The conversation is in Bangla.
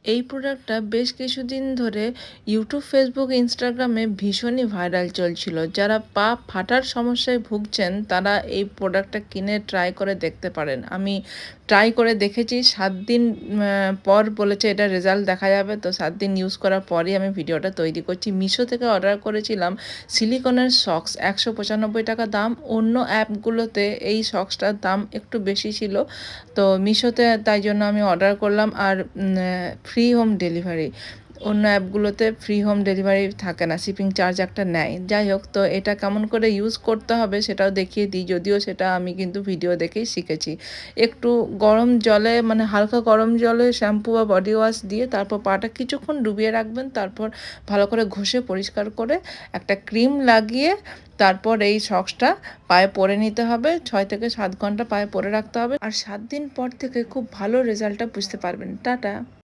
এই প্রোডাক্টটা বেশ কিছুদিন ধরে ইউটিউব, ফেসবুক, ইনস্টাগ্রামে ভীষণই ভাইরাল চলছিল। যারা পা ফাটার সমস্যায় ভুগছেন তারা এই প্রোডাক্টটা কিনে ট্রাই করে দেখতে পারেন। আমি ট্রাই করে দেখেছি, ৭ দিন পর বলেছে এটা রেজাল্ট দেখা যাবে। তো ৭ দিন ইউজ করার পরই আমি ভিডিওটা তৈরি করছি। মিশো থেকে অর্ডার করেছিলাম সিলিকনের সক্স, ১৯৫ টাকা দাম। অন্য অ্যাপগুলোতে এই সক্সটার দাম একটু বেশি ছিল। তো মিশোতে তাই জন্য আমি অর্ডার করলাম। আর ফ্রি হোম ডেলিভারি, অন্য অ্যাপগুলোতে ফ্রি হোম ডেলিভারি থাকে না, শিপিং চার্জ একটা নেয়। যাই হোক, তো এটা কেমন করে ইউজ করতে হবে সেটাও দেখিয়ে দিই, যদিও সেটা আমি কিন্তু ভিডিও দেখেই শিখেছি। একটু গরম জলে, মানে হালকা গরম জলে শ্যাম্পু বা বডি ওয়াশ দিয়ে তারপর পাটা কিছুক্ষণ ডুবিয়ে রাখবেন। তারপর ভালো করে ঘষে পরিষ্কার করে একটা ক্রিম লাগিয়ে তারপর এই সক্সটা পায়ে পরে নিতে হবে। ৬ থেকে ৭ ঘন্টা পায়ে পরে রাখতে হবে। আর ৭ দিন পর থেকে খুব ভালো রেজাল্টটা বুঝতে পারবেন। টাটা।